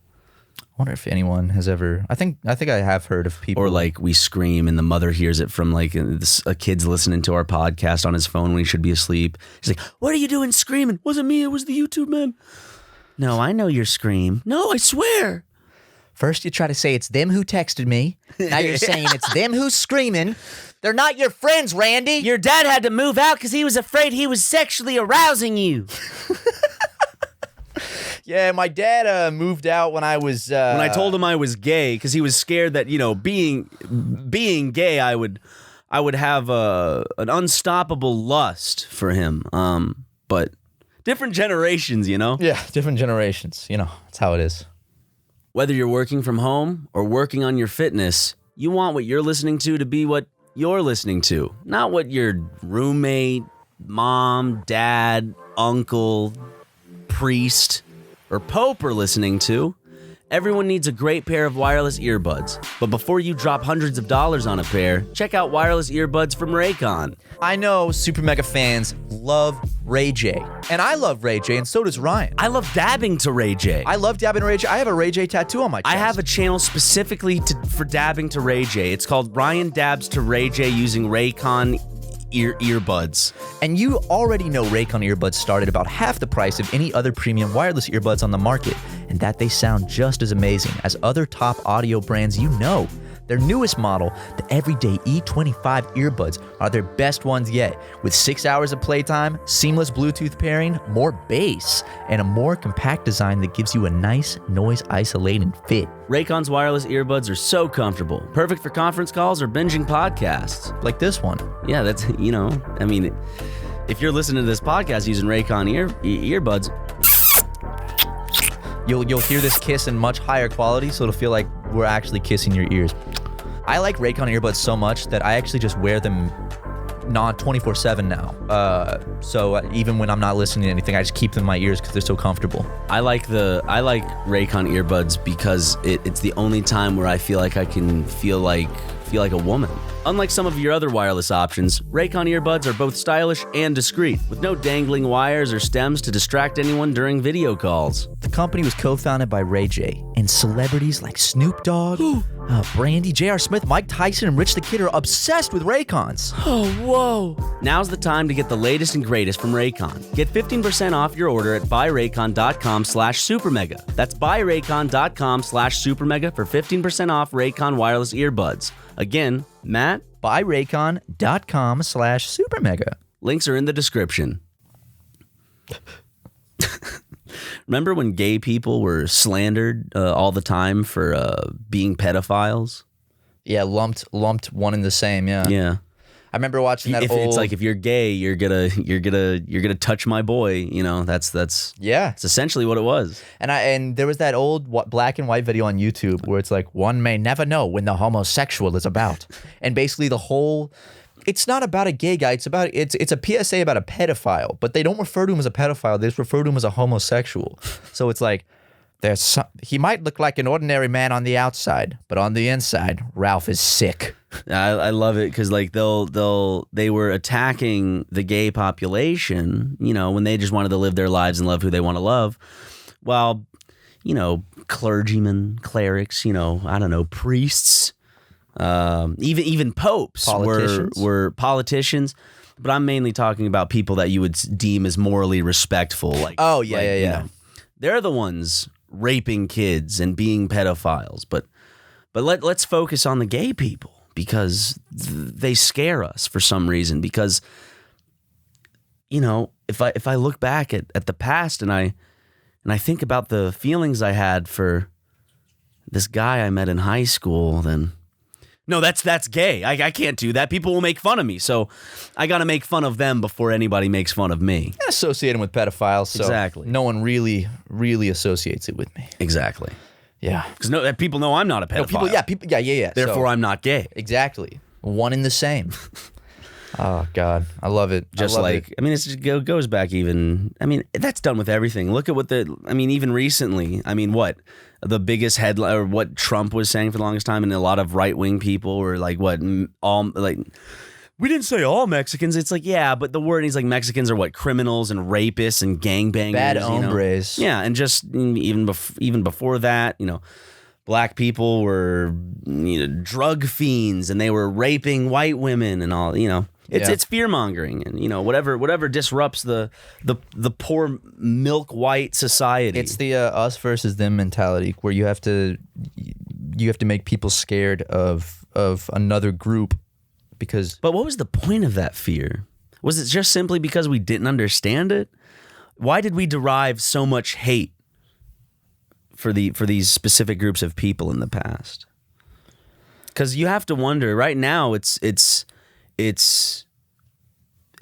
I wonder if anyone has ever. I think I have heard of people. Or like we scream and the mother hears it from like a kid's listening to our podcast on his phone when he should be asleep. He's like, "What are you doing screaming?" "Wasn't me, it was the YouTube man." "No, I know your scream." "No, I swear." First you try to say it's them who texted me. Now you're saying it's them who's screaming. They're not your friends, Randy. "Your dad had to move out because he was afraid he was sexually arousing you." Yeah, my dad moved out when I was. When I told him I was gay, because he was scared that, you know, being gay, I would have an unstoppable lust for him. But different generations, you know. Yeah, different generations. You know, that's how it is. Whether you're working from home or working on your fitness, you want what you're listening to be what you're listening to, not what your roommate, mom, dad, uncle, priest, or pope are listening to. Everyone needs a great pair of wireless earbuds. But before you drop hundreds of dollars on a pair, check out wireless earbuds from Raycon. I know Super Mega fans love Ray J. And I love Ray J, and so does Ryan. I love dabbing to Ray J. I love dabbing Ray J. I have a Ray J tattoo on my chest. I have a channel specifically for dabbing to Ray J. It's called Ryan Dabs to Ray J using Raycon earbuds. And you already know Raycon earbuds start at about half the price of any other premium wireless earbuds on the market, and that they sound just as amazing as other top audio brands you know. Their newest model, the Everyday E25 earbuds, are their best ones yet, with 6 hours of playtime, seamless Bluetooth pairing, more bass, and a more compact design that gives you a nice noise-isolating fit. Raycon's wireless earbuds are so comfortable, perfect for conference calls or binging podcasts. Like this one. Yeah, that's, I mean, if you're listening to this podcast using Raycon earbuds, You'll hear this kiss in much higher quality, so it'll feel like we're actually kissing your ears. I like Raycon earbuds so much that I actually just wear them 24/7 now. So even when I'm not listening to anything, I just keep them in my ears because they're so comfortable. I like Raycon earbuds because it's the only time where I feel like I can feel like a woman. Unlike some of your other wireless options, Raycon earbuds are both stylish and discreet, with no dangling wires or stems to distract anyone during video calls. The company was co-founded by Ray J, and celebrities like Snoop Dogg, Brandy, J.R. Smith, Mike Tyson, and Rich the Kid are obsessed with Raycons. Oh, whoa. Now's the time to get the latest and greatest from Raycon. Get 15% off your order at buyraycon.com/SuperMega. That's buyraycon.com/SuperMega for 15% off Raycon wireless earbuds. Again, Matt? buyraycon.com/SuperMega. Links are in the description. Remember when gay people were slandered all the time for being pedophiles? Yeah, lumped one in the same. Yeah. Yeah. I remember watching that It's like if you're gay, you're gonna touch my boy. That's yeah. It's essentially what it was. And there was that old black and white video on YouTube where it's like, one may never know when the homosexual is about, and basically it's not about a gay guy. It's a PSA about a pedophile, but they don't refer to him as a pedophile. They just refer to him as a homosexual. So it's like, he might look like an ordinary man on the outside, but on the inside, Ralph is sick. I love it because like they were attacking the gay population, when they just wanted to live their lives and love who they want to love, while clergymen, clerics, I don't know, priests, even popes were politicians. But I'm mainly talking about people that you would deem as morally respectful. Like, oh yeah. They're the ones raping kids and being pedophiles. But let's focus on the gay people. Because they scare us for some reason. Because, if I look back at the past and I think about the feelings I had for this guy I met in high school, then no, that's gay. I can't do that. People will make fun of me, so I got to make fun of them before anybody makes fun of me. I associate him with pedophiles, so exactly. No one really associates it with me. Exactly. Yeah, because people know I'm not a pedophile. Yeah. Therefore, I'm not gay. Exactly, one in the same. Oh God, I love it. It goes back even. I mean, that's done with everything. Look at even recently. What the biggest headline or what Trump was saying for the longest time, and a lot of right wing people were like, we didn't say all Mexicans. It's like, yeah, but the word he's like Mexicans are what, criminals and rapists and gangbangers, bad hombres. Yeah, and just even before that, black people were drug fiends and they were raping white women and all. It's fear mongering and whatever disrupts the poor milk white society. It's the us versus them mentality where you have to make people scared of another group. But what was the point of that fear? Was it just simply because we didn't understand it? Why did we derive so much hate for these specific groups of people in the past? Because you have to wonder. Right now, it's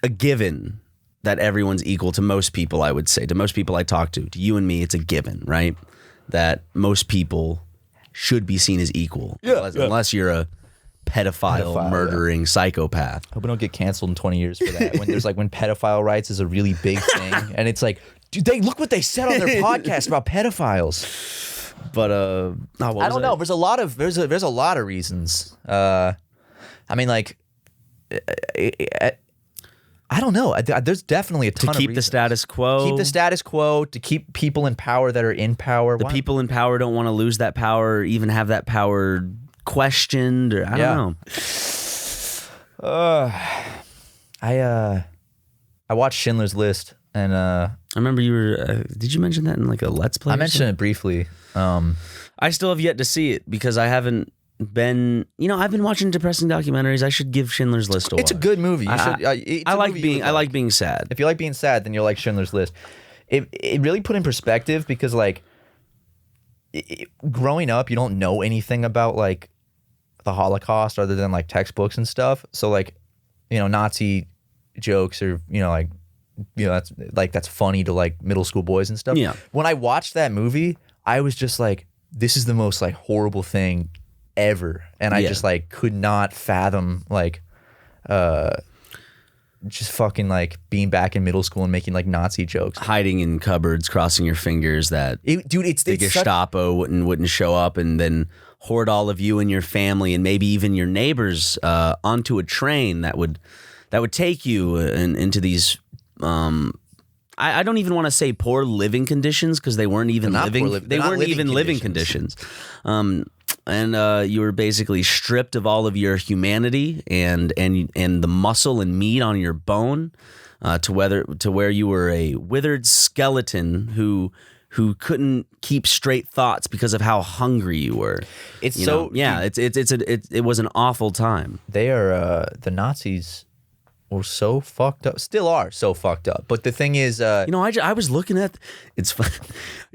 a given that everyone's equal to most people. I would say to most people I talk to you and me, it's a given, right? That most people should be seen as equal, unless you're a pedophile murdering psychopath. Hope we don't get canceled in 20 years for that. When pedophile rights is a really big thing, and it's like, dude, look what they said on their podcast about pedophiles. But I don't know. There's a lot of reasons. I don't know. There's definitely a ton of reasons. To keep the status quo. Keep the status quo, to keep people in power that are in power. The people in power don't want to lose that power, or even have that power questioned, or I don't know. I watched Schindler's List, and I remember you were. Did you mention that in like a Let's Play? I mentioned it briefly. I still have yet to see it because I haven't I've been watching depressing documentaries. I should give Schindler's List a watch. It's a good movie. You should. I like being sad. If you like being sad, then you'll like Schindler's List. It really put in perspective because like growing up, you don't know anything about like the Holocaust other than like textbooks and stuff. So like, Nazi jokes or that's funny to like middle school boys and stuff. Yeah. When I watched that movie, I was just like, this is the most like horrible thing ever, and I just like could not fathom like just fucking like being back in middle school and making like Nazi jokes, hiding in cupboards, crossing your fingers that the Gestapo wouldn't show up and then hoard all of you and your family and maybe even your neighbors onto a train that would take you into these I don't even want to say poor living conditions because they weren't even living conditions. And you were basically stripped of all of your humanity and the muscle and meat on your bone to where you were a withered skeleton who couldn't keep straight thoughts because of how hungry you were. It was an awful time. They are the Nazis were so fucked up, still are so fucked up. But the thing is, I was looking at it's fun.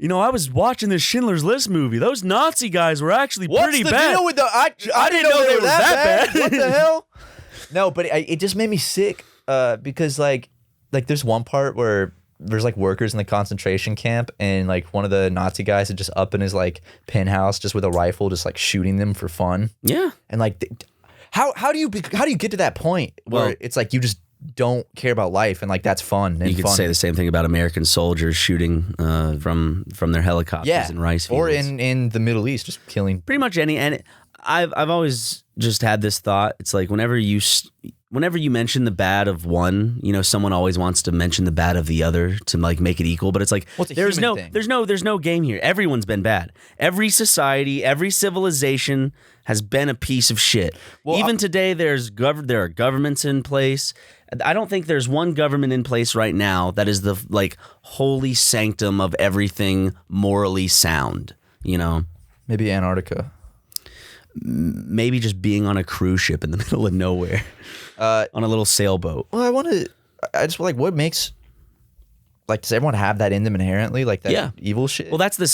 I was watching this Schindler's List movie. Those Nazi guys were actually pretty bad. What's the deal with the? I didn't know they were that bad. What the hell? No, but it just made me sick because like there's one part where there's like workers in the concentration camp and like one of the Nazi guys is just up in his like penthouse just with a rifle just like shooting them for fun. Yeah, and like. How do you get to that point where it's like you just don't care about life and like that's fun? And you could say the same thing about American soldiers shooting from their helicopters in rice fields, or in the Middle East, just killing pretty much any. And I've always just had this thought. It's like whenever you mention the bad of one, someone always wants to mention the bad of the other to like make it equal. But it's like there's no game here. Everyone's been bad. Every society, every civilization has been a piece of shit. Well, even today, there are governments in place. I don't think there's one government in place right now that is the like holy sanctum of everything morally sound. Maybe Antarctica. Maybe just being on a cruise ship in the middle of nowhere, on a little sailboat. Well, I just like what makes. Like, does everyone have that in them inherently? Like that evil shit? Well, that's the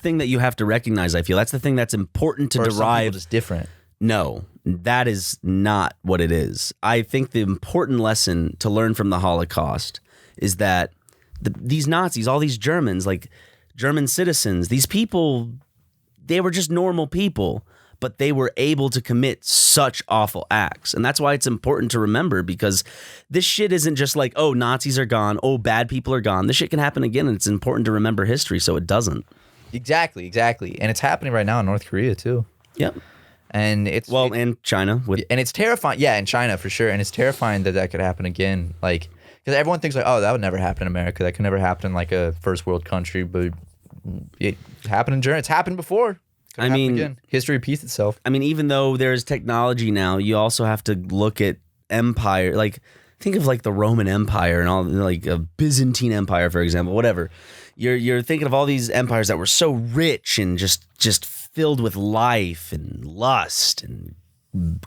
thing that you have to recognize, I feel. That's the thing that's important to derive. Some people just different. No, that is not what it is. I think the important lesson to learn from the Holocaust is that these Nazis, all these Germans, like German citizens, these people, they were just normal people. But they were able to commit such awful acts. And that's why it's important to remember, because this shit isn't just like, oh, Nazis are gone, oh, bad people are gone. This shit can happen again, and it's important to remember history so it doesn't. Exactly. And it's happening right now in North Korea, too. Yep. And and China. And it's terrifying. Yeah, in China, for sure. And it's terrifying that could happen again. Like, because everyone thinks like, oh, that would never happen in America. That could never happen in like a first world country. But it happened in Germany. It's happened before. Again. History repeats itself. I mean, even though there's technology now, you also have to look at empire. Like, think of like the Roman Empire and all, like a Byzantine Empire, for example. Whatever. You're thinking of all these empires that were so rich and just filled with life and lust and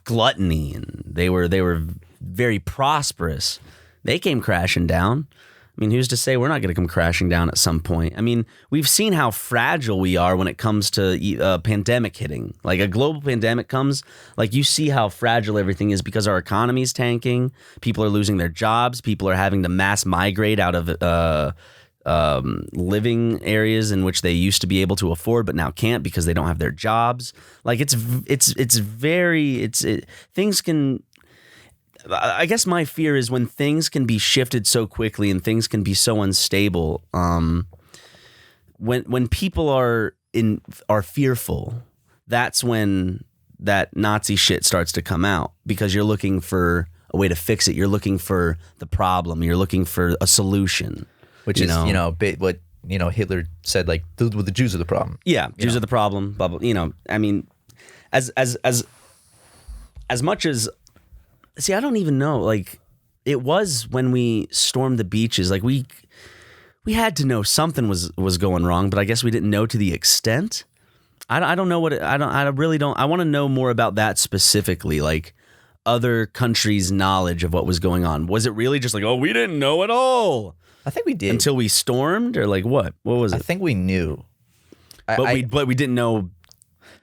gluttony, and they were very prosperous. They came crashing down. I mean, who's to say we're not going to come crashing down at some point? I mean, we've seen how fragile we are when it comes to pandemic hitting. Like a global pandemic comes, like you see how fragile everything is because our economy is tanking. People are losing their jobs. People are having to mass migrate out of living areas in which they used to be able to afford, but now can't because they don't have their jobs. Like things can. I guess my fear is when things can be shifted so quickly and things can be so unstable. When people are fearful, that's when that Nazi shit starts to come out, because you're looking for a way to fix it. You're looking for the problem. You're looking for a solution, which is what Hitler said, like the Jews are the problem. Yeah, Jews are the problem. Blah, blah. I mean, as much as. See, I don't even know. Like, it was when we stormed the beaches. Like, we had to know something was going wrong, but I guess we didn't know to the extent. I don't know I really don't. I want to know more about that specifically, like other countries' knowledge of what was going on. Was it really just like, oh, we didn't know at all? I think we did. Until we stormed, or like what? What was it? I think we knew. But we didn't know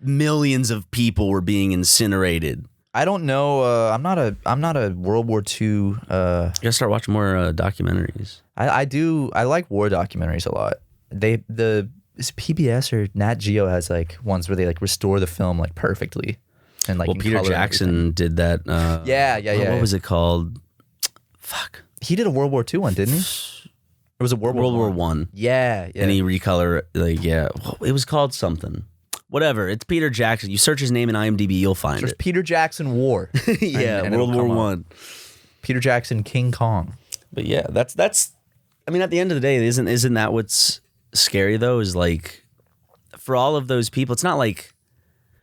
millions of people were being incinerated. I don't know. I'm not a World War II. You gotta start watching more documentaries. I do. I like war documentaries a lot. Is it PBS or Nat Geo has like ones where they like restore the film like perfectly, and like well, Peter Jackson did that. Yeah. What was it called? Fuck. He did a World War II one, didn't he? It was a World War One. Yeah. And he recolor it was called something. Whatever. It's Peter Jackson. You search his name in IMDb, you'll find There's it. Peter Jackson War. Yeah, and World it'll War come up. One. Peter Jackson King Kong. But yeah, that's. I mean, at the end of the day, isn't that what's scary though? Is like, for all of those people, it's not like,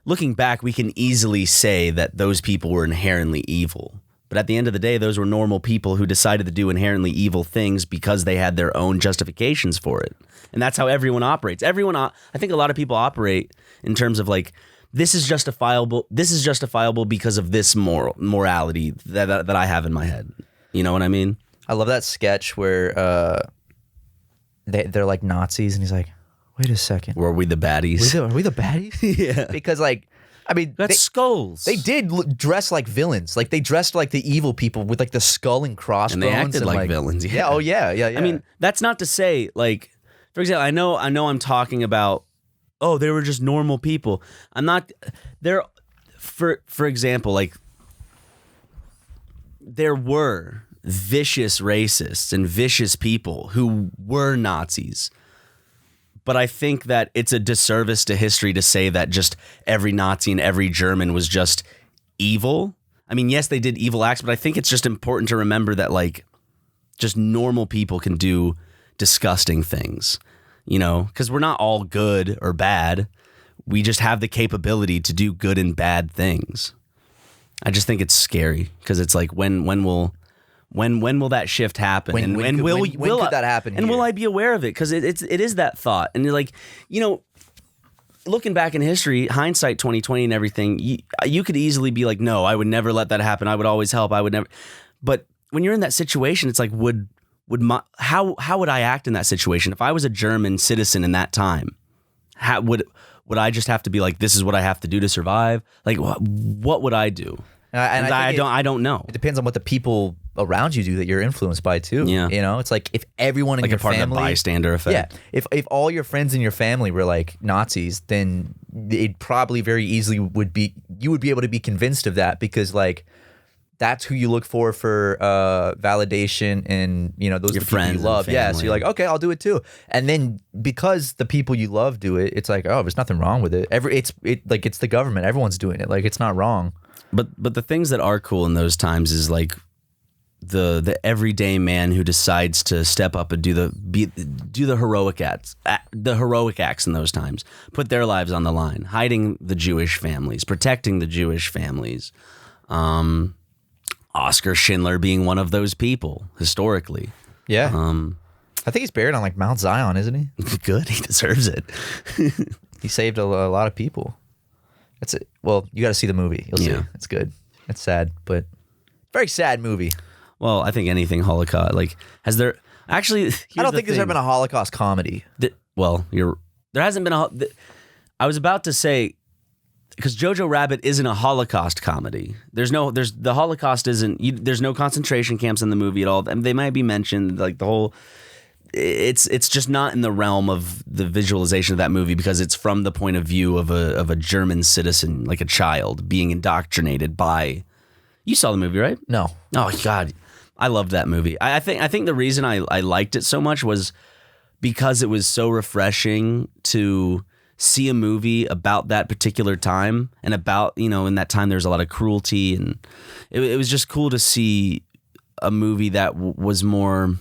looking back, we can easily say that those people were inherently evil. But at the end of the day, those were normal people who decided to do inherently evil things because they had their own justifications for it. And that's how everyone operates. I think a lot of people operate in terms of like, this is justifiable. This is justifiable because of this morality that I have in my head. You know what I mean? I love that sketch where they're like Nazis, and he's like, "Wait a second, Were we the baddies? are we the baddies?" Yeah. Because like, I mean, That's skulls. They did dress like villains. Like they dressed like the evil people with like the skull and crossbones. And they acted like villains. Yeah. Oh yeah. I mean, that's not to say, like, for example, I know I'm talking about, oh, they were just normal people. I'm not, there, for example, like, there were vicious racists and vicious people who were Nazis. But I think that it's a disservice to history to say that just every Nazi and every German was just evil. I mean, yes, they did evil acts, but I think it's just important to remember that, like, just normal people can do disgusting things, you know, because we're not all good or bad. We just have the capability to do good and bad things. I just think it's scary because it's like, when will that shift happen? When could that happen? And will here? I be aware of it? Because it is that thought. And you're like, you know, looking back in history, hindsight 2020 and everything, you could easily be like, no, I would never let that happen. I would always help. I would never. But when you're in that situation, it's like, how would I act in that situation? If I was a German citizen in that time, how would I just have to be like, this is what I have to do to survive? Like, what would I do? And I don't know. It depends on what the people around you do that you're influenced by too. Yeah. You know, it's like if everyone in Like your a part family, of the bystander effect. Yeah. If all your friends in your family were like Nazis, then it probably very easily you would be able to be convinced of that because like that's who you look for validation and, you know, those Your are the people friends you and love. Yeah. So family. you're like, okay, I'll do it too. And then because the people you love do it, it's like, oh, there's nothing wrong with it. It's the government. Everyone's doing it. Like it's not wrong. But the things that are cool in those times is like the everyday man who decides to step up and do the heroic acts in those times, put their lives on the line, hiding the Jewish families, protecting the Jewish families. Oscar Schindler being one of those people historically. Yeah. I think he's buried on like Mount Zion, isn't he? Good, he deserves it. He saved a lot of people. That's it. Well, you got to see the movie. You'll Yeah. see. It's good. It's sad, but very sad movie. Well, I think anything Holocaust, like, has there actually? I don't think there's ever been a Holocaust comedy. There hasn't been I was about to say, because Jojo Rabbit isn't a Holocaust comedy. The Holocaust isn't. There's no concentration camps in the movie at all. And they might be mentioned, like the whole. It's just not in the realm of the visualization of that movie because it's from the point of view of a German citizen, like a child being indoctrinated by. You saw the movie, right? No. Oh God, I loved that movie. I think the reason I liked it so much was because it was so refreshing to see a movie about that particular time and about, you know, in that time there's a lot of cruelty and it was just cool to see a movie that was more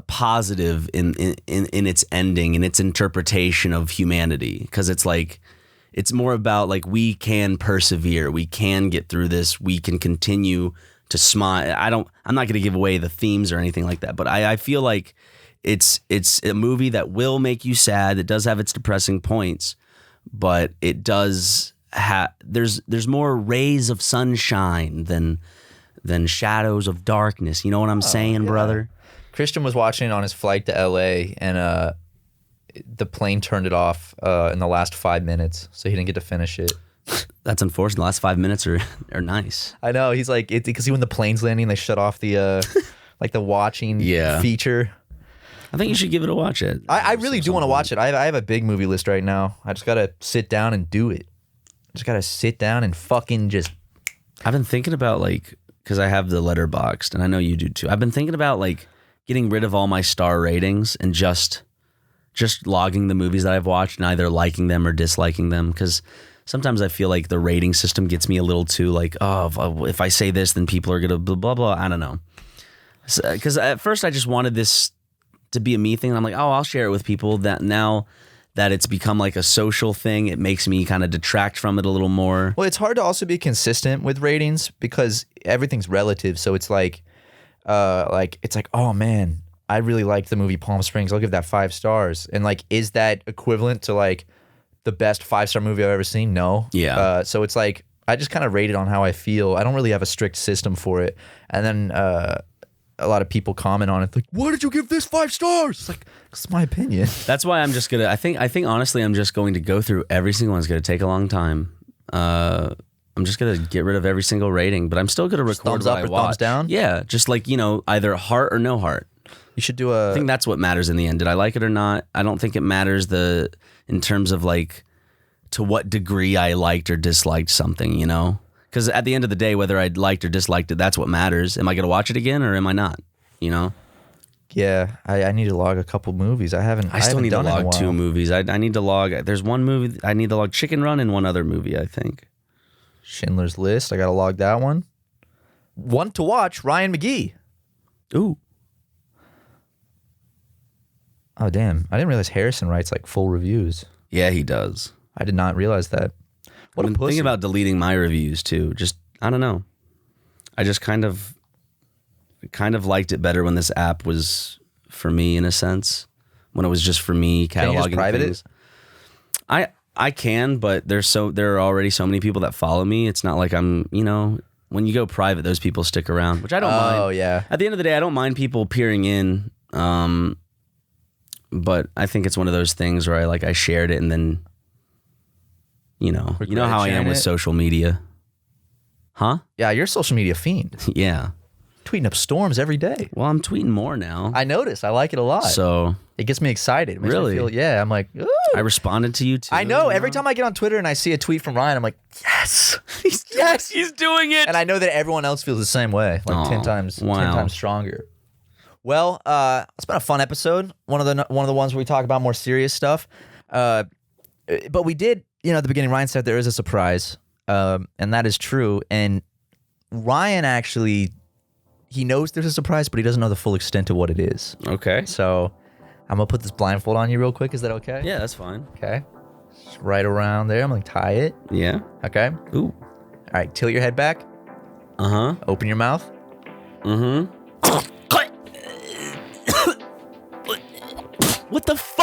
positive in its ending and its interpretation of humanity, because it's like it's more about like we can persevere, we can get through this, we can continue to smile. I'm not going to give away the themes or anything like that, but I feel like it's a movie that will make you sad. It does have its depressing points, but it does have there's more rays of sunshine than shadows of darkness. You know what I'm saying, brother? Christian was watching it on his flight to LA, and the plane turned it off in the last 5 minutes, so he didn't get to finish it. That's unfortunate. The last 5 minutes are nice. I know. He's like, because when the plane's landing, they shut off the like the watching feature. I think you should give it a watch. I really do want to watch it. I have a big movie list right now. I just got to sit down and do it. I just got to sit down and fucking just. I've been thinking about, like, because I have the Letterboxd, and I know you do too. I've been thinking about, like, getting rid of all my star ratings and just logging the movies that I've watched and either liking them or disliking them, because sometimes I feel like the rating system gets me a little too, like, oh, if I say this, then people are going to blah, blah, blah. I don't know. Because at first I just wanted this to be a me thing. And I'm like, oh, I'll share it with people. That now that it's become like a social thing, it makes me kind of detract from it a little more. Well, it's hard to also be consistent with ratings because everything's relative. So it's like oh man, I really liked the movie Palm Springs. I'll give that 5 stars. And like, is that equivalent to like the best 5-star movie I've ever seen? No. Yeah. So it's like, I just kind of rate it on how I feel. I don't really have a strict system for it. And then a lot of people comment on it like, why did you give this 5 stars? It's like, it's my opinion. That's why I'm just gonna. I think honestly, I'm just going to go through every single one. It's gonna take a long time. I'm just gonna get rid of every single rating, but I'm still gonna record thumbs what up I or watch. thumbs down? Yeah, just like, either heart or no heart. You should do I think that's what matters in the end. Did I like it or not? I don't think it matters in terms of like to what degree I liked or disliked something, Because at the end of the day, whether I liked or disliked it, that's what matters. Am I gonna watch it again or am I not? Yeah, I need to log a couple movies. I still need to done it in a log while. 2 movies. I need to log. There's one movie I need to log, Chicken Run, and one other movie, I think. Schindler's List. I gotta log that one. One to watch, Ryan McGee. Ooh. Oh damn! I didn't realize Harrison writes like full reviews. Yeah, he does. I did not realize that. What I've a been pussy. thinking about deleting my reviews too. Just, I don't know. I just kind of liked it better when this app was for me, in a sense. When it was just for me cataloging Can you just private things. it? I can, but there are already so many people that follow me. It's not like I'm, when you go private, those people stick around, which I don't mind. Oh yeah. At the end of the day, I don't mind people peering in. But I think it's one of those things where I shared it and then, you know how I am with social media. Huh? Yeah, you're a social media fiend. Yeah. Tweeting up storms every day. Well, I'm tweeting more now. I notice. I like it a lot. So it gets me excited. It makes me Really? feel, yeah, I'm like, ooh. I responded to you too. I know. Every time I get on Twitter and I see a tweet from Ryan, I'm like, yes. He's doing it. And I know that everyone else feels the same way, like 10 times stronger. Well, it's been a fun episode. One of the ones where we talk about more serious stuff. But we did, at the beginning, Ryan said there is a surprise, and that is true. And Ryan actually, he knows there's a surprise, but he doesn't know the full extent of what it is. Okay. So I'm gonna put this blindfold on you real quick. Is that okay? Yeah, that's fine. Okay. Just right around there. I'm gonna tie it. Yeah. Okay. Ooh. All right. Tilt your head back. Uh-huh. Open your mouth. Mm-hmm. What the fuck?